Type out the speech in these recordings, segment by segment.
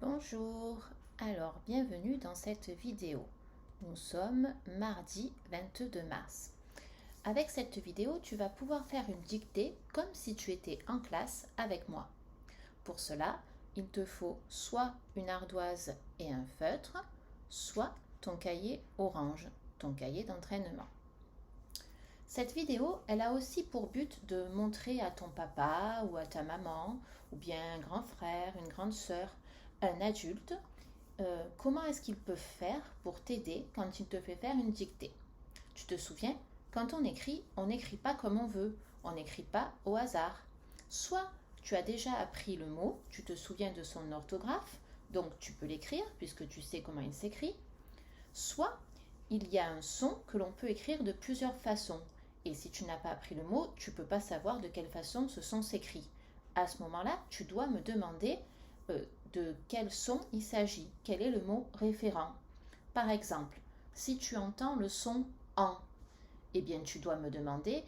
Bonjour, alors bienvenue dans cette vidéo. Nous sommes mardi 22 mars. Avec cette vidéo, tu vas pouvoir faire une dictée comme si tu étais en classe avec moi. Pour cela, il te faut soit une ardoise et un feutre, soit ton cahier orange, ton cahier d'entraînement. Cette vidéo, elle a aussi pour but de montrer à ton papa ou à ta maman, ou bien un grand frère, une grande sœur, un adulte, comment est-ce qu'ils peuvent faire pour t'aider quand il te fait faire une dictée. Tu te souviens, quand on n'écrit pas comme on veut, on n'écrit pas au hasard. Soit tu as déjà appris le mot, tu te souviens de son orthographe, donc tu peux l'écrire puisque tu sais comment il s'écrit. Soit il y a un son que l'on peut écrire de plusieurs façons. Et si tu n'as pas appris le mot, tu ne peux pas savoir de quelle façon ce son s'écrit. À ce moment-là, tu dois me demander de quel son il s'agit, quel est le mot référent. Par exemple, si tu entends le son en, eh bien tu dois me demander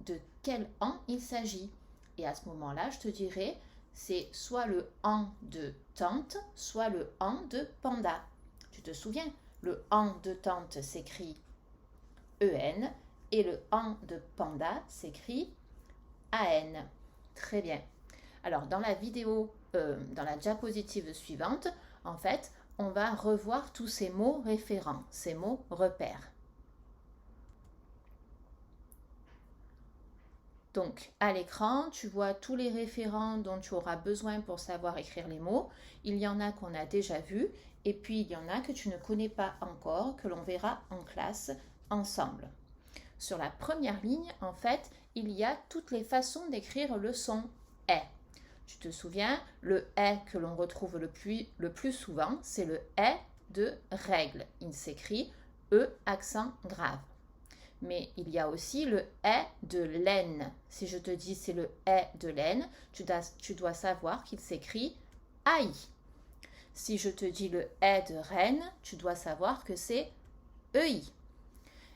de quel en il s'agit. Et à ce moment-là, je te dirai, c'est soit le en de tante, soit le en de panda. Tu te souviens, le en de tante s'écrit EN et le en de panda s'écrit AN. Très bien. Alors, dans la vidéo, dans la diapositive suivante, en fait, on va revoir tous ces mots référents, ces mots repères. Donc, à l'écran, tu vois tous les référents dont tu auras besoin pour savoir écrire les mots. Il y en a qu'on a déjà vus, et puis il y en a que tu ne connais pas encore, que l'on verra en classe ensemble. Sur la première ligne, en fait, il y a toutes les façons d'écrire le son « est ». Tu te souviens, le « est » que l'on retrouve le plus souvent, c'est le « est » de règle. Il s'écrit E accent grave. Mais il y a aussi le « est » de laine. Si je te dis c'est le « est » de laine, tu dois savoir qu'il s'écrit « AI ». Si je te dis le « est » de reine, tu dois savoir que c'est « EI ».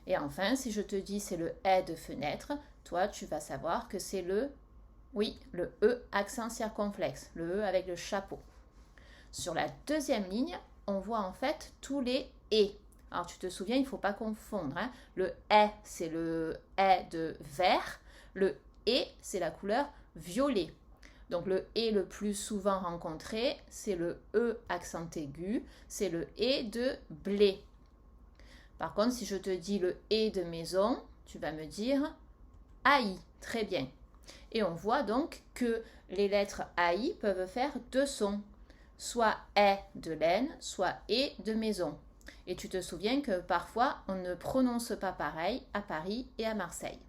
Et enfin, si je te dis c'est le « est » de fenêtre, toi, tu vas savoir que c'est le E accent circonflexe, le E avec le chapeau. Sur la deuxième ligne, on voit en fait tous les « et ». Alors, tu te souviens, il ne faut pas confondre. Hein. Le « est », c'est le « est » de vert. Le « et », c'est la couleur violet. Donc, le « et » le plus souvent rencontré, c'est le E accent aigu, c'est le « et » de blé. Par contre, si je te dis le « et » de maison, tu vas me dire « AI ». Très bien. Et on voit donc que les lettres AI peuvent faire deux sons, soit « est » de laine, soit « et » de maison. Et tu te souviens que parfois, on ne prononce pas pareil à Paris et à Marseille.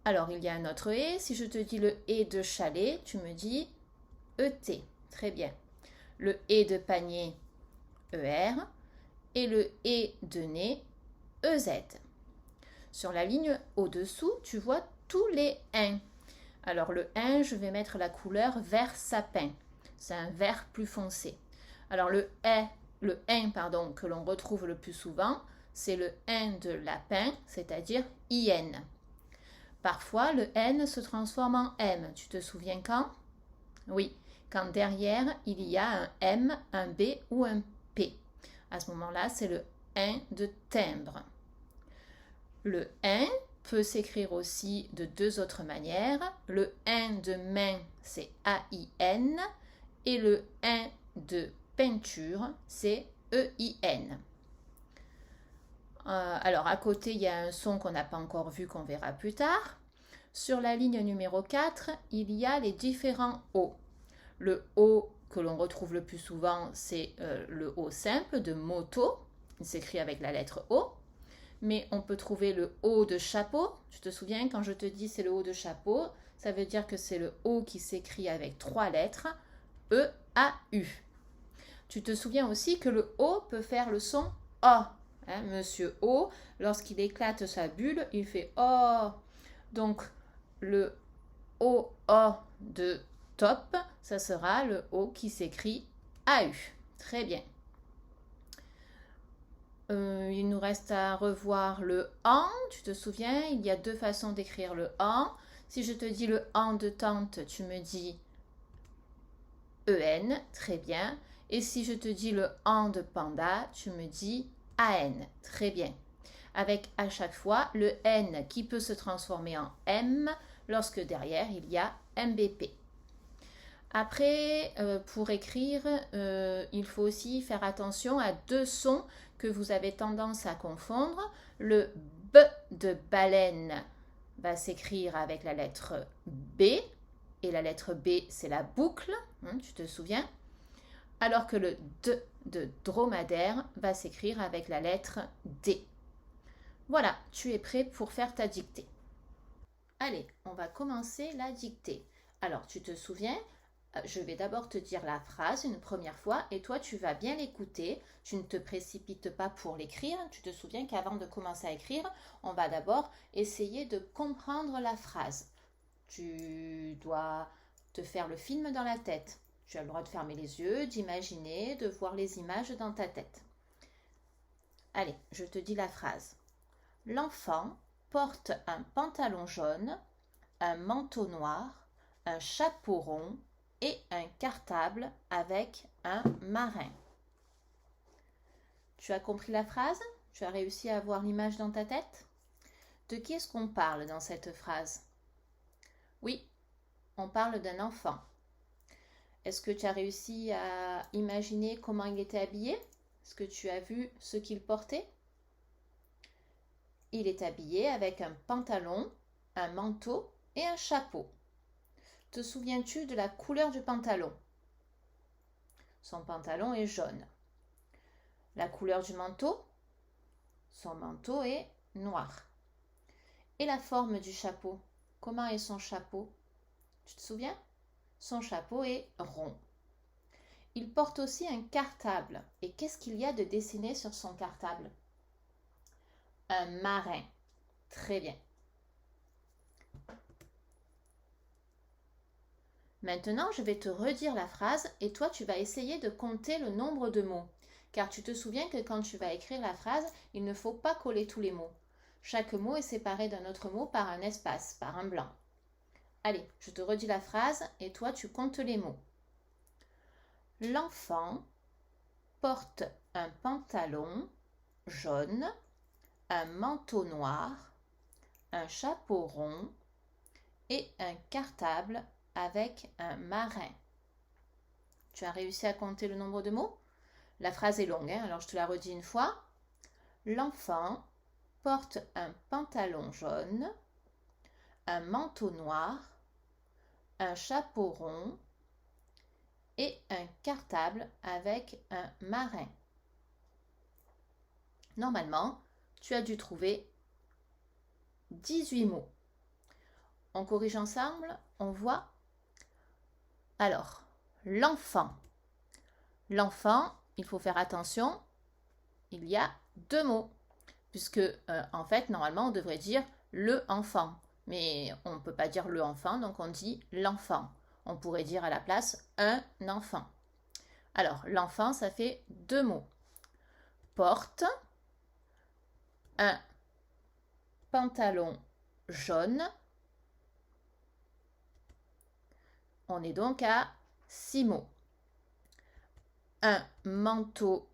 Alors, il y a un autre « et ». Si je te dis le « et » de chalet, tu me dis « ET ». Très bien. Le « et » de panier, ER. Et le « et » de nez, EZ. Sur la ligne au-dessous, tu vois tous les « 1 ». Alors le « 1 », je vais mettre la couleur vert sapin. C'est un vert plus foncé. Alors le « 1 » que l'on retrouve le plus souvent, c'est le « 1 » de lapin, c'est-à-dire IN. Parfois, le N se transforme en M. Tu te souviens quand? Oui, quand derrière, il y a un M, un B ou un P. À ce moment-là, c'est le 1 de timbre. Le 1 peut s'écrire aussi de deux autres manières. Le 1 de main, c'est AIN. Et le 1 de peinture, c'est EIN. Alors, à côté, il y a un son qu'on n'a pas encore vu, qu'on verra plus tard. Sur la ligne numéro 4, il y a les différents O. Le O que l'on retrouve le plus souvent, c'est le O simple de moto. Il s'écrit avec la lettre O. Mais on peut trouver le O de chapeau. Tu te souviens, quand je te dis c'est le O de chapeau, ça veut dire que c'est le O qui s'écrit avec trois lettres, E-A-U. Tu te souviens aussi que le O peut faire le son O. Hein, Monsieur O, lorsqu'il éclate sa bulle, il fait O. Donc, le O-O de top, ça sera le O qui s'écrit AU. Très bien. Il nous reste à revoir le AN. Tu te souviens, il y a deux façons d'écrire le AN. Si je te dis le AN de tante, tu me dis EN, très bien. Et si je te dis le AN de panda, tu me dis AN, très bien. Avec à chaque fois le N qui peut se transformer en M lorsque derrière il y a MBP. Après, pour écrire, il faut aussi faire attention à deux sons que vous avez tendance à confondre. Le B de baleine va s'écrire avec la lettre B, et la lettre B, c'est la boucle, hein, tu te souviens, alors que le D de dromadaire va s'écrire avec la lettre D. Voilà, tu es prêt pour faire ta dictée. Allez, on va commencer la dictée. Alors, tu te souviens, je vais d'abord te dire la phrase une première fois et toi, tu vas bien l'écouter. Tu ne te précipites pas pour l'écrire. Tu te souviens qu'avant de commencer à écrire, on va d'abord essayer de comprendre la phrase. Tu dois te faire le film dans la tête. Tu as le droit de fermer les yeux, d'imaginer, de voir les images dans ta tête. Allez, je te dis la phrase. L'enfant porte un pantalon jaune, un manteau noir, un chapeau rond et un cartable avec un marin. Tu as compris la phrase? Tu as réussi à voir l'image dans ta tête? De qui est-ce qu'on parle dans cette phrase? Oui, on parle d'un enfant. Est-ce que tu as réussi à imaginer comment il était habillé? Est-ce que tu as vu ce qu'il portait? Il est habillé avec un pantalon, un manteau et un chapeau. Te souviens-tu de la couleur du pantalon? Son pantalon est jaune. La couleur du manteau? Son manteau est noir. Et la forme du chapeau? Comment est son chapeau? Tu te souviens? Son chapeau est rond. Il porte aussi un cartable. Et qu'est-ce qu'il y a de dessiné sur son cartable? Un marin. Très bien. Maintenant, je vais te redire la phrase et toi, tu vas essayer de compter le nombre de mots. Car tu te souviens que quand tu vas écrire la phrase, il ne faut pas coller tous les mots. Chaque mot est séparé d'un autre mot par un espace, par un blanc. Allez, je te redis la phrase et toi, tu comptes les mots. L'enfant porte un pantalon jaune, un manteau noir, un chapeau rond et un cartable avec un marin. Tu as réussi à compter le nombre de mots? La phrase est longue, hein, alors je te la redis une fois. L'enfant porte un pantalon jaune, un manteau noir, un chapeau rond et un cartable avec un marin. Normalement, tu as dû trouver 18 mots. On corrige ensemble, on voit. Alors, l'enfant. L'enfant, il faut faire attention, il y a deux mots. Puisque, en fait, normalement, on devrait dire le enfant. Mais on ne peut pas dire le enfant, donc on dit l'enfant. On pourrait dire à la place un enfant. Alors, l'enfant, ça fait deux mots. Porte un pantalon jaune. On est donc à 6 mots. Un manteau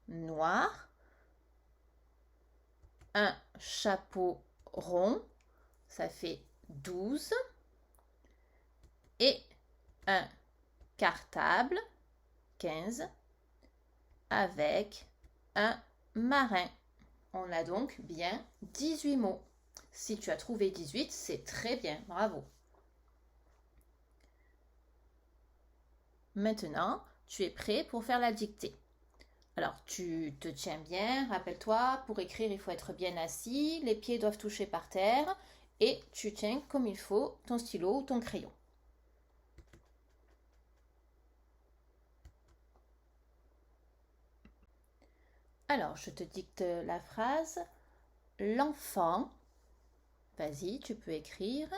noir. Un chapeau rond. Ça fait 12. Et un cartable, 15, avec un marin. On a donc bien 18 mots. Si tu as trouvé 18, c'est très bien, bravo. Maintenant, tu es prêt pour faire la dictée. Alors, tu te tiens bien, rappelle-toi, pour écrire, il faut être bien assis, les pieds doivent toucher par terre et tu tiens comme il faut ton stylo ou ton crayon. Alors, je te dicte la phrase. L'enfant, vas-y, tu peux écrire.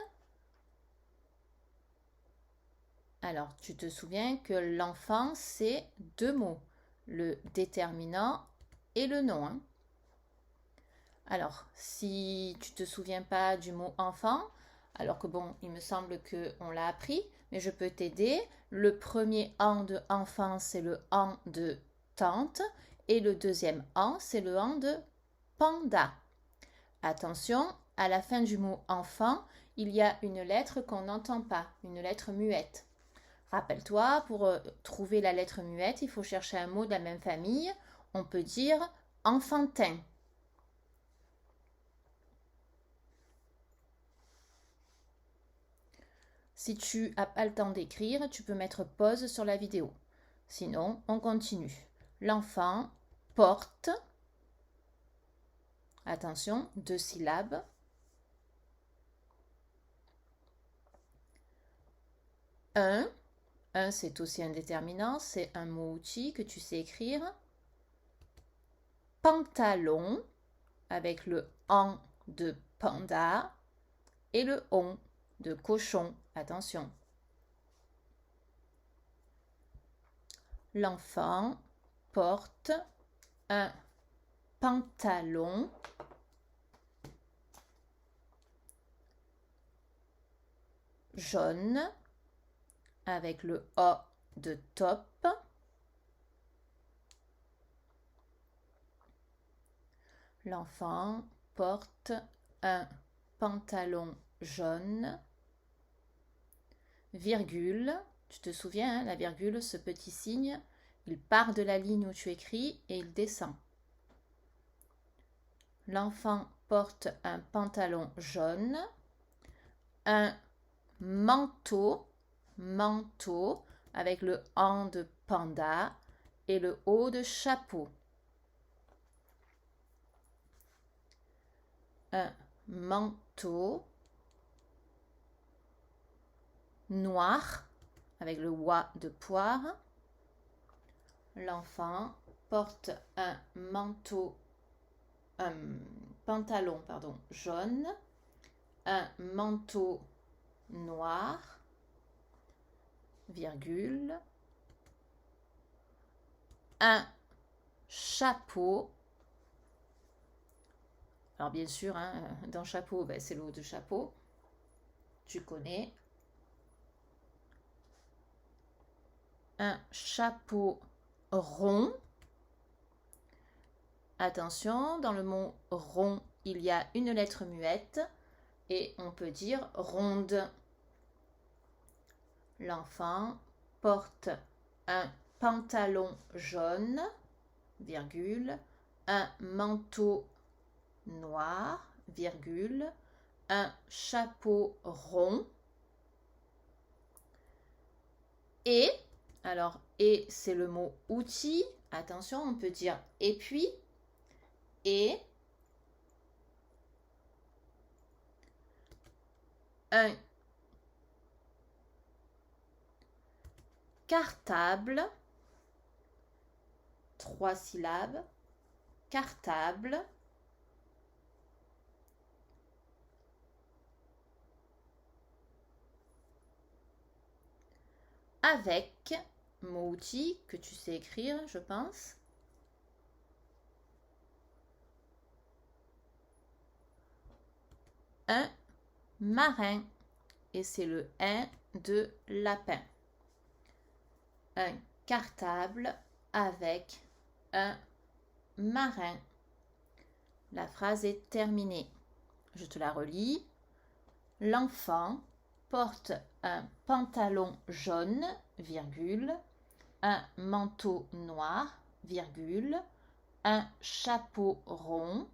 Alors, tu te souviens que l'enfant, c'est deux mots, le déterminant et le nom. Hein. Alors, si tu ne te souviens pas du mot enfant, alors que bon, il me semble qu'on l'a appris, mais je peux t'aider. Le premier an de enfant, c'est le an de tante et le deuxième an, c'est le an de panda. Attention, à la fin du mot enfant, il y a une lettre qu'on n'entend pas, une lettre muette. Rappelle-toi, pour trouver la lettre muette, il faut chercher un mot de la même famille. On peut dire enfantin. Si tu n'as pas le temps d'écrire, tu peux mettre pause sur la vidéo. Sinon, on continue. L'enfant porte, attention, 2 syllabes. Un c'est aussi un déterminant, c'est un mot-outil que tu sais écrire. Pantalon, avec le en de panda et le on de cochon. Attention. L'enfant porte un pantalon jaune avec le O de top. L'enfant porte un pantalon jaune, virgule. Tu te souviens, hein, la virgule, ce petit signe, il part de la ligne où tu écris et il descend. L'enfant porte un pantalon jaune, un manteau avec le en de panda et le o de chapeau. Un manteau noir avec le wa de poire. L'enfant porte un pantalon jaune, un manteau noir, virgule, un chapeau. Alors bien sûr, hein, dans chapeau, c'est le haut de chapeau. Tu connais. Un chapeau rond. Attention, dans le mot rond, il y a une lettre muette et on peut dire ronde. L'enfant porte un pantalon jaune, virgule, un manteau noir, virgule, un chapeau rond. Et, alors, et c'est le mot outil. Attention, on peut dire épuis. Et un cartable, 3 syllabes, cartable, avec, mot outil que tu sais écrire, je pense. Un marin et c'est le 1 de lapin. Un cartable avec un marin. La phrase est terminée. Je te la relis. L'enfant porte un pantalon jaune, virgule, un manteau noir, virgule, un chapeau rond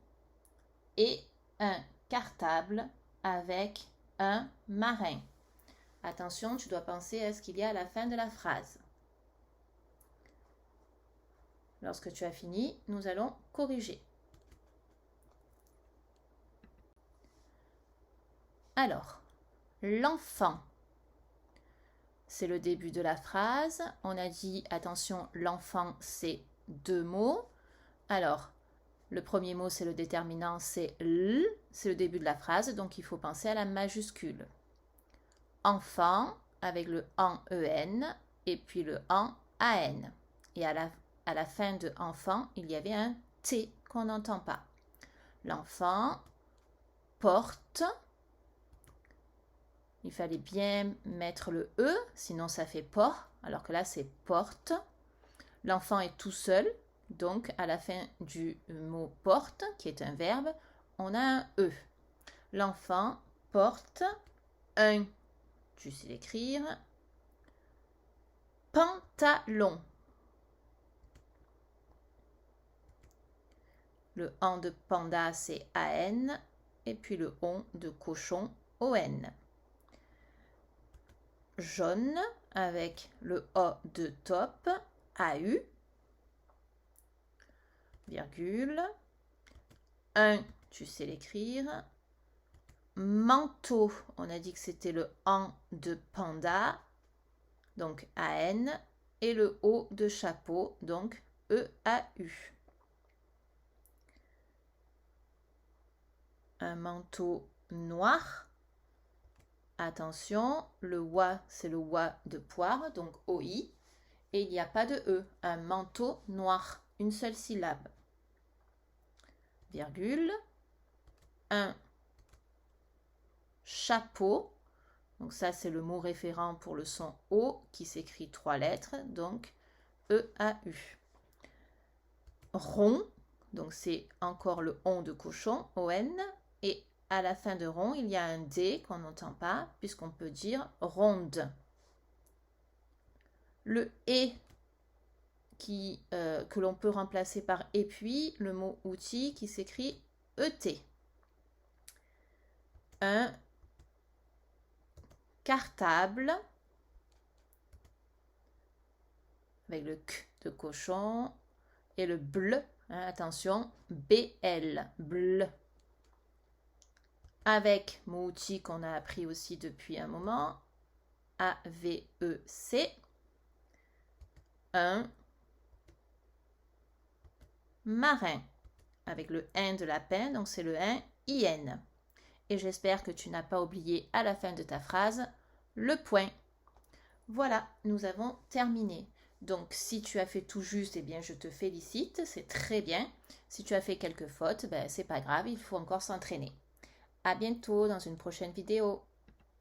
et un cartable avec un marin. Attention, tu dois penser à ce qu'il y a à la fin de la phrase. Lorsque tu as fini, nous allons corriger. Alors, l'enfant, c'est le début de la phrase. On a dit, attention, l'enfant, c'est 2 mots. Alors, le premier mot, c'est le déterminant, c'est L, c'est le début de la phrase, donc il faut penser à la majuscule. Enfant, avec le en EN, et puis le en AN. Et à la fin de enfant, il y avait un T qu'on n'entend pas. L'enfant porte il fallait bien mettre le E, sinon ça fait port, alors que là c'est porte. L'enfant est tout seul, donc à la fin du mot porte, qui est un verbe, on a un E. L'enfant porte un, tu sais l'écrire, pantalon. Le an de panda, c'est AN, et puis le on de cochon, ON. Jaune, avec le O de top, AU, virgule. Un, tu sais l'écrire. Manteau, on a dit que c'était le an de panda, donc AN, et le O de chapeau, donc EAU. Un manteau noir. Attention, le wa, c'est le wa de poire, donc OI, et il n'y a pas de E. Un manteau noir, une seule syllabe. Virgule. Un chapeau, donc ça c'est le mot référent pour le son O qui s'écrit 3 lettres, donc EAU. Rond, donc c'est encore le on de cochon, ON, et à la fin de rond, il y a un D qu'on n'entend pas, puisqu'on peut dire ronde. Le et que l'on peut remplacer par et puis, le mot outil qui s'écrit ET. Un cartable, avec le Q de cochon, et le bleu, hein, attention, BL, bleu. Avec mot outil qu'on a appris aussi depuis un moment, AVEC, un marin, avec le 1 de lapin, donc c'est le 1 IN. Et j'espère que tu n'as pas oublié à la fin de ta phrase le point. Voilà, nous avons terminé. Donc, si tu as fait tout juste, eh bien, je te félicite, c'est très bien. Si tu as fait quelques fautes, ben, c'est pas grave, il faut encore s'entraîner. À bientôt dans une prochaine vidéo.